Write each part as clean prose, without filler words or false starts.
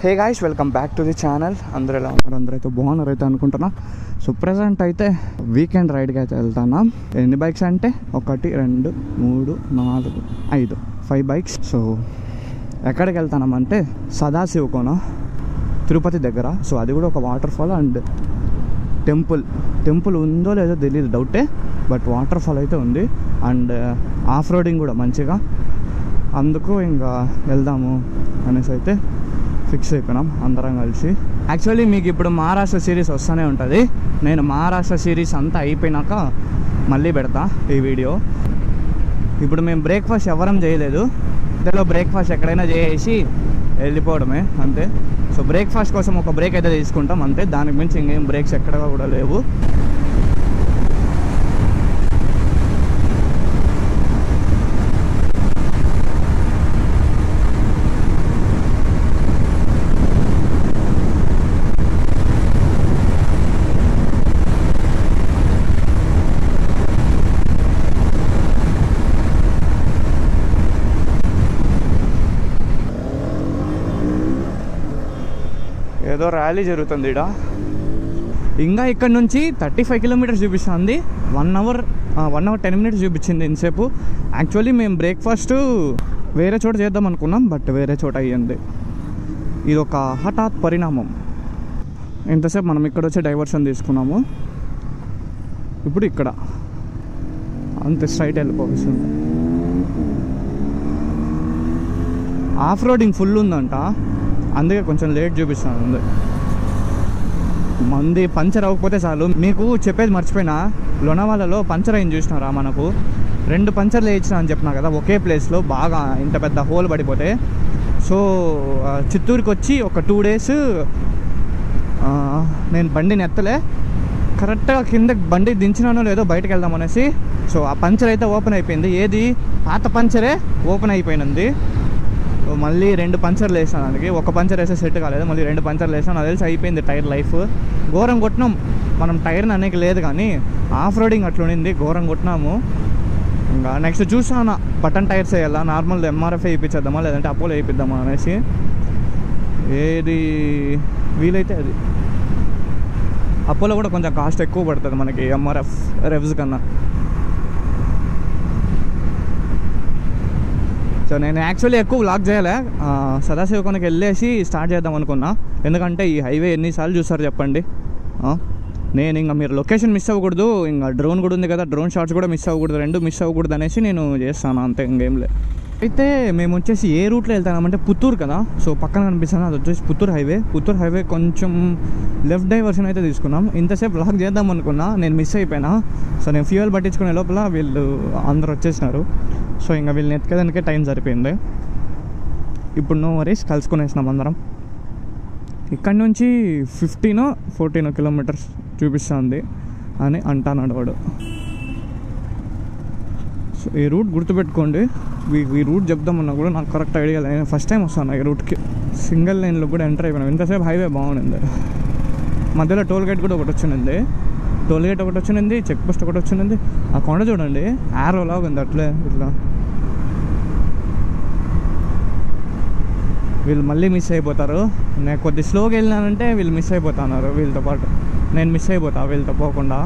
Hey guys, welcome back to the channel. అందరూ ఎలా ఉన్నారు? అందరూ అయితే బాగున్నారు అయితే అనుకుంటున్నా. సో ప్రజెంట్ అయితే వీకెండ్ రైడ్కి అయితే వెళ్తాను. ఎన్ని బైక్స్ అంటే 1 2 3 4 5 5 బైక్స్. సో ఎక్కడికి వెళ్తామంటే సదాశివకోన, తిరుపతి దగ్గర. సో అది కూడా ఒక వాటర్ ఫాల్ అండ్ టెంపుల్ ఉందో లేదో తెలియదు, డౌటే. బట్ వాటర్ ఫాల్ అయితే ఉంది అండ్ ఆఫ్ రోడింగ్ కూడా మంచిగా. అందుకు ఇంకా వెళ్దాము అనేసి అయితే ఫిక్స్ అయిపోయినాం అందరం కలిసి. యాక్చువల్లీ మీకు ఇప్పుడు మహారాష్ట్ర సిరీస్ వస్తూనే ఉంటుంది. నేను మహారాష్ట్ర సిరీస్ అంతా అయిపోయినాక మళ్ళీ పెడతా ఈ వీడియో. ఇప్పుడు మేము బ్రేక్ఫాస్ట్ ఎవరం చేయలేదు. ఇందులో బ్రేక్ఫాస్ట్ ఎక్కడైనా చేసి వెళ్ళిపోవడమే అంతే. సో బ్రేక్ఫాస్ట్ కోసం ఒక బ్రేక్ అయితే తీసుకుంటాం అంతే. దానికి మించి ఇంకేం బ్రేక్స్ ఎక్కడ కూడా లేవు. ఏదో ర్యాలీ జరుగుతుంది ఇక్కడ. ఇంకా ఇక్కడ నుంచి 35 కిలోమీటర్స్ చూపిస్తుంది. 1 అవర్ 10 మినిట్స్ చూపించింది ఇంతసేపు. యాక్చువల్లీ మేము బ్రేక్ఫాస్ట్ వేరే చోట చేద్దాం అనుకున్నాం, బట్ వేరే చోట అయ్యింది. ఇది ఒక హఠాత్ పరిణామం. ఇంతసేపు మనం ఇక్కడ వచ్చి డైవర్షన్ తీసుకున్నాము. ఇప్పుడు ఇక్కడ అంతే స్ట్రైట్ వెళ్ళిపోతుంది. ఆఫ్ రోడింగ్ ఫుల్ ఉందంట, అందుకే కొంచెం లేట్ చూపిస్తాను. మంది పంచర్ అవ్వకపోతే చాలు. మీకు చెప్పేది మర్చిపోయినా, లోనావాలలో పంచర్ అయింది చూసినారా? మనకు 2 పంచర్లు వేయించిన అని చెప్పినా కదా ఒకే ప్లేస్లో, బాగా ఇంత పెద్ద హోల్ పడిపోతే. సో చిత్తూరుకి వచ్చి ఒక 2 డేస్ నేను బండిని ఎత్తలే. కరెక్ట్గా కింద బండి దించినానో లేదో బయటకు వెళ్దాం అనేసి. సో ఆ పంచర్ అయితే ఓపెన్ అయిపోయింది. ఏది పాత పంచరే ఓపెన్ అయిపోయినది. మళ్ళీ 2 పంచర్లు వేసాను. దానికి ఒక పంచర్ వేస్తే సెట్ కాలేదు, మళ్ళీ 2 పంచర్లు వేసాను. అది తెలిసి అయిపోయింది టైర్ లైఫ్. ఘోరం కొట్టినాం మనం. టైర్ని అనేక లేదు కానీ ఆఫ్ రోడింగ్ అట్లా ఉండింది, ఘోరం కొట్టినాము. ఇంకా నెక్స్ట్ చూసాను బటన్ టైర్స్ వేయాలా, నార్మల్ ఎంఆర్ఎఫ్ వేయించేద్దామా లేదంటే అపోలో వేయిద్దామా అనేసి. ఏది వీలైతే అది. అపోలో కూడా కొంచెం కాస్ట్ ఎక్కువ పడుతుంది మనకి ఎంఆర్ఎఫ్ రెవ్స్ కన్నా. సో నేను యాక్చువల్లీ ఎక్కువ వ్లాగ్ చేయలే. సదాశివకోనకి వెళ్ళేసి స్టార్ట్ చేద్దాం అనుకున్నా. ఎందుకంటే ఈ హైవే ఎన్నిసార్లు చూస్తారు చెప్పండి. నేను ఇంకా మీరు లొకేషన్ మిస్ అవ్వకూడదు, ఇంకా డ్రోన్ కూడా ఉంది కదా, డ్రోన్ షాట్స్ కూడా మిస్ అవ్వకూడదు, 2 మిస్ అవ్వకూడదు అనేసి నేను చేస్తాను అంతే, ఇంకేం లేదు. అయితే మేము వచ్చేసి ఏ రూట్లో వెళ్తామంటే పుత్తూరు కదా. సో పక్కన కనిపిస్తుంది అది వచ్చేసి పుత్తూరు హైవే కొంచెం లెఫ్ట్ డైవర్షన్ అయితే తీసుకున్నాం. ఇంతసేపు వ్లాగ్ చేద్దాం అనుకున్నా, నేను మిస్ అయిపోయినా. సో నేను ఫ్యూయల్ పట్టించుకునే లోపల వీళ్ళు అందరు వచ్చేసినారు. సో ఇంకా వీళ్ళని ఎత్తుకేదానికే టైం సరిపోయింది. ఇప్పుడు నో వరీస్, కలుసుకునేసినాం అందరం. ఇక్కడ నుంచి 15-14 కిలోమీటర్స్ చూపిస్తుంది అని అంటాడు వాడు. సో ఈ రూట్ గుర్తుపెట్టుకోండి. ఈ రూట్ చెప్దామన్నా కూడా నాకు కరెక్ట్ ఐడియా లేదు. నేను ఫస్ట్ టైం వస్తాను ఈ రూట్కి. సింగిల్ లైన్లో కూడా ఎంటర్ అయిపోయినాం. ఇంతసేపు హైవే బాగుంది. మధ్యలో టోల్ గేట్ కూడా ఒకటి వచ్చింది. చెక్ పోస్ట్ ఒకటి వచ్చింది. ఆ కొండ చూడండి, యారో లాగా ఉంది అట్లే ఇట్లా. వీళ్ళు మళ్ళీ మిస్ అయిపోతారు. నేను కొద్ది స్లోగా వెళ్ళినానంటే వీళ్ళు మిస్ అయిపోతున్నారు. వీళ్ళతో పాటు నేను మిస్ అయిపోతా వీళ్ళతో పోకుండా.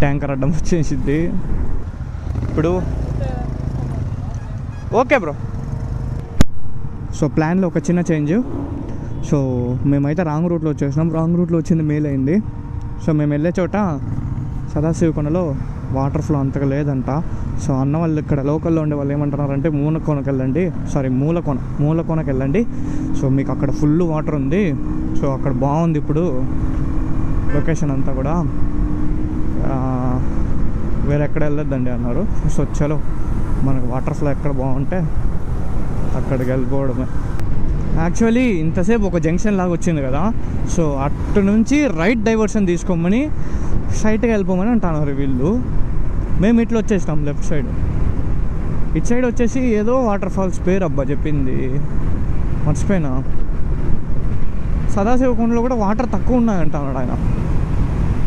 ట్యాంకర్ అడ్డం వచ్చేసిద్ది ఇప్పుడు. Okay bro. సో ప్లాన్లో ఒక చిన్న చేంజ్. సో మేమైతే రాంగ్ రూట్లో వచ్చేసినాం. రాంగ్ రూట్లో వచ్చింది మేలు అయింది. సో మేము వెళ్ళే చోట సదాశివకోనలో వాటర్ ఫ్లో అంతగా లేదంట. సో అన్న వాళ్ళు ఇక్కడ లోకల్లో ఉండే వాళ్ళు ఏమంటున్నారంటే మూలకోనకి వెళ్ళండి. సో మీకు అక్కడ ఫుల్ వాటర్ ఉంది. సో అక్కడ బాగుంది ఇప్పుడు లొకేషన్ అంతా కూడా, వేరే ఎక్కడ వెళ్ళొద్దండి అన్నారు. సో చలో మనకు వాటర్ ఫ్లో ఎక్కడ బాగుంటే అక్కడికి వెళ్ళిపోవడమే. యాక్చువల్లీ ఇంతసేపు ఒక జంక్షన్ లాగా వచ్చింది కదా. సో అటు నుంచి రైట్ డైవర్షన్ తీసుకోమని స్ట్రైట్గా వెళ్ళిపోమని అంటున్నారు వీళ్ళు. మేము ఇట్లా వచ్చేసినాం లెఫ్ట్ సైడ్. ఇటు సైడ్ వచ్చేసి ఏదో వాటర్ ఫాల్స్ పేరు అబ్బా చెప్పింది, మర్చిపోయినా. సదాశివకోనలో కూడా వాటర్ తక్కువ ఉన్నాయి అంటున్నాడు ఆయన.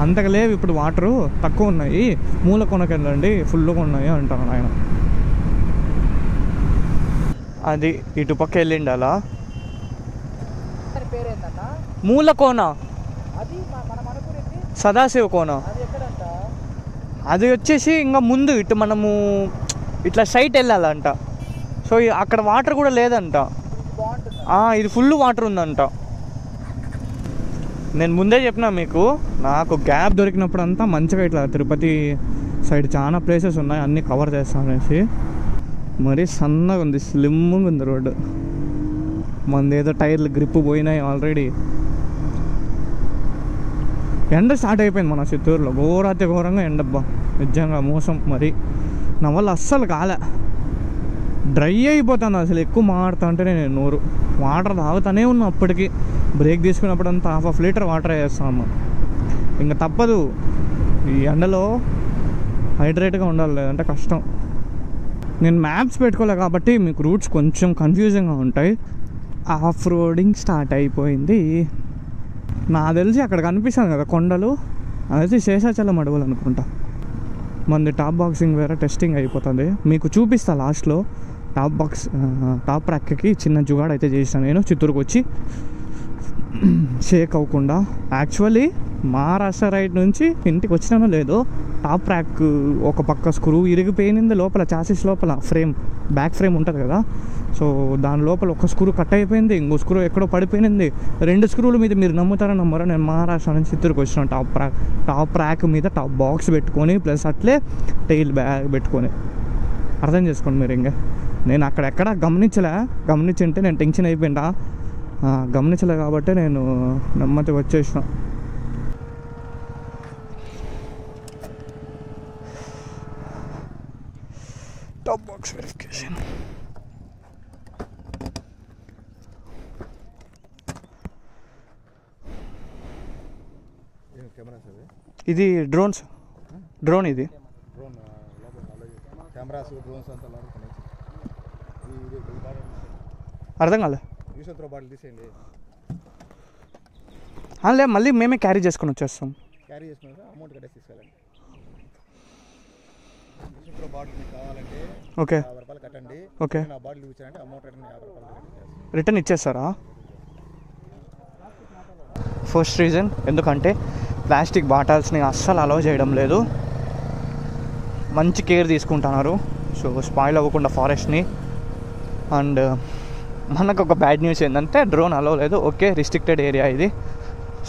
అంతగా లేవు ఇప్పుడు, వాటరు తక్కువ ఉన్నాయి. మూలకోనకి వెళ్ళండి ఫుల్గా ఉన్నాయి అంటున్నాడు ఆయన. అది ఇటుపక్క వెళ్ళిండి అలా. మూలకోన, సదాశివ కోన. అది వచ్చేసి ఇంకా ముందు ఇటు మనము ఇట్లా సైట్ వెళ్ళాలంట. సో అక్కడ వాటర్ కూడా లేదంట, ఇది ఫుల్ వాటర్ ఉందంట. నేను ముందే చెప్పినా మీకు, నాకు గ్యాప్ దొరికినప్పుడు అంతా మంచిగా ఇట్లా తిరుపతి సైడ్ చాలా ప్లేసెస్ ఉన్నాయి, అన్నీ కవర్ చేస్తాను అనేసి. మరీ సన్నగా ఉంది, స్లిమ్గా ఉంది రోడ్డు. మనది ఏదో టైర్లు గ్రిప్ పోయినాయి ఆల్రెడీ. ఎండ స్టార్ట్ అయిపోయింది మన చిత్తూరులో, ఘోరాతి ఘోరంగా ఎండబ్బా, నిజంగా మోసం. మరి నా వల్ల అస్సలు కాలే, డ్రై అయిపోతాను అసలు. ఎక్కువ మాడుతా ఉంటేనే నేను నోరు, వాటర్ తాగుతానే ఉన్నా. అప్పటికి బ్రేక్ తీసుకున్నప్పుడు అంతా 1/2 లీటర్ వాటర్ వేస్తాము. ఇంకా తప్పదు, ఈ ఎండలో హైడ్రేట్గా ఉండాలి, లేదంటే కష్టం. నేను మ్యాప్స్ పెట్టుకోలే కాబట్టి మీకు రూట్స్ కొంచెం కన్ఫ్యూజింగ్గా ఉంటాయి. ఆఫ్ రోడింగ్ స్టార్ట్ అయిపోయింది. నాకు తెలిసి అక్కడ కనిపిస్తుంది కదా కొండలు, అదైతే శేషాచలం అడవులు అనుకుంటా. మనది టాప్ బాక్సింగ్ వేరే టెస్టింగ్ అయిపోతుంది, మీకు చూపిస్తా లాస్ట్లో. టాప్ ర్యాక్కి చిన్న జుగాడ్ అయితే చేసాను నేను చిత్తూరుకు వచ్చి, షేక్ అవ్వకుండా. యాక్చువల్లీ మహారాష్ట్ర రైడ్ నుంచి ఇంటికి వచ్చినానో లేదో, టాప్ ర్యాక్ ఒక పక్క స్క్రూ ఇరిగిపోయింది లోపల, చాసిస్ లోపల ఫ్రేమ్, బ్యాక్ ఫ్రేమ్ ఉంటుంది కదా, సో దాని లోపల ఒక స్క్రూ కట్ అయిపోయింది, ఇంకో స్క్రూ ఎక్కడో పడిపోయింది. 2 స్క్రూల మీద మీరు నమ్ముతారో నమ్మరో, నేను మహారాష్ట్ర నుంచి చిత్తూరుకు వచ్చిన టాప్ ర్యాక్ మీద టాప్ బాక్స్ పెట్టుకొని, ప్లస్ టైల్ బ్యాగ్ పెట్టుకొని. అర్థం చేసుకోండి మీరు. ఇంకా నేను అక్కడెక్కడ గమనించుంటే నేను టెన్షన్ అయిపోయిందా, గమనించలే కాబట్టి నేను నెమ్మదిగా వచ్చేసిన. Top box verification. ఇది డ్రోన్ ఇది అర్థం కాలే. లే, మళ్ళీ మేమే క్యారీ చేసుకొని వచ్చేస్తాం. ఓకే ఓకే, రిటర్న్ ఇచ్చేస్తారా? ఫస్ట్ రీజన్ ఎందుకంటే ప్లాస్టిక్ బాటిల్స్ని అస్సలు అలౌ చేయడం లేదు, మంచి కేర్ తీసుకుంటున్నారు, సో స్పాయిల్ అవ్వకుండా ఫారెస్ట్ని. అండ్ మనకు ఒక బ్యాడ్ న్యూస్ ఏంటంటే డ్రోన్ అలౌ లేదు. ఓకే, రిస్ట్రిక్టెడ్ ఏరియా ఇది.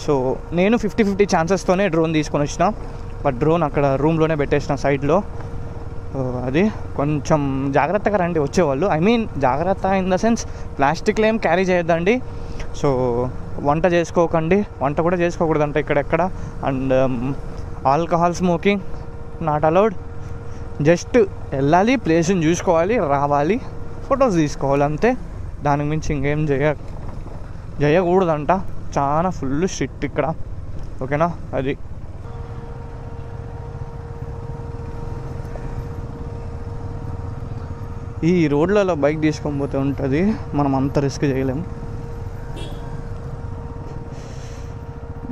సో నేను 50-50 ఛాన్సెస్తోనే డ్రోన్ తీసుకొని వచ్చిన, బట్ డ్రోన్ అక్కడ రూమ్లోనే పెట్టేసిన సైడ్లో. అది కొంచెం జాగ్రత్తగా రండి వచ్చేవాళ్ళు. ఐ మీన్ జాగ్రత్త ఇన్ ద సెన్స్ ప్లాస్టిక్లు ఏం క్యారీ చేయొద్దండి. సో వంట చేసుకోకండి, వంట కూడా చేసుకోకూడదంట ఇక్కడెక్కడ. And alcohol smoking not allowed. Just వెళ్ళాలి, ప్లేస్ని చూసుకోవాలి, రావాలి, ఫొటోస్ తీసుకోవాలి, అంతే. దానికి మించి ఇంకేం చేయకూడదంట. చాలా ఫుల్ స్ట్రిక్ట్ ఇక్కడ, ఓకేనా? అది ఈ రోడ్లలో బైక్ తీసుకొని పోతే ఉంటుంది, మనం అంత రిస్క్ చేయలేము.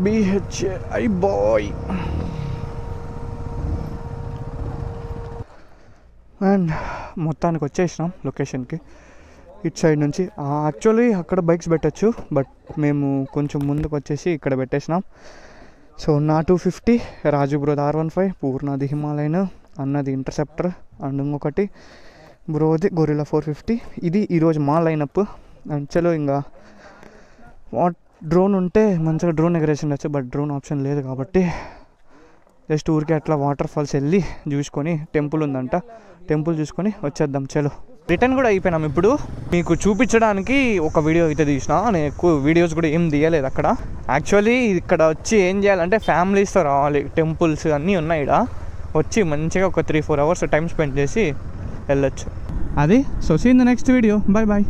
BHI bye. అండ్ మొత్తానికి వచ్చేసినాం లొకేషన్కి. ఇటు సైడ్ నుంచి యాక్చువల్లీ అక్కడ బైక్స్ పెట్టచ్చు, బట్ మేము కొంచెం ముందుకు వచ్చేసి ఇక్కడ పెట్టేసినాం. సో నా 250, రాజు బ్రోది R15, పూర్ణది హిమాలయన్, అన్నది ఇంటర్సెప్టర్, అండ్ ఇంకొకటి బ్రోది గొరిల్లా 450. ఇది ఈరోజు మా లైనప్. అండ్ చలో ఇంకా డ్రోన్ ఉంటే మంచిగా డ్రోన్ ఎగరేసిండొచ్చు, బట్ డ్రోన్ ఆప్షన్ లేదు కాబట్టి జస్ట్ ఊరికే అట్లా వాటర్ ఫాల్స్ వెళ్ళి చూసుకొని, టెంపుల్ ఉందంట, టెంపుల్ చూసుకొని వచ్చేద్దాం. చలో రిటర్న్ కూడా అయిపోయినాం. ఇప్పుడు మీకు చూపించడానికి ఒక వీడియో అయితే తీసిన, నేను ఎక్కువ వీడియోస్ కూడా ఏం తీయలేదు అక్కడ. యాక్చువల్లీ ఇక్కడ వచ్చి ఏం చేయాలంటే ఫ్యామిలీస్తో రావాలి, టెంపుల్స్ అన్నీ ఉన్నాయి ఇక్కడ. వచ్చి మంచిగా ఒక 3-4 అవర్స్ టైం స్పెండ్ చేసి వెళ్ళొచ్చు. అది so see in the next video. Bye bye.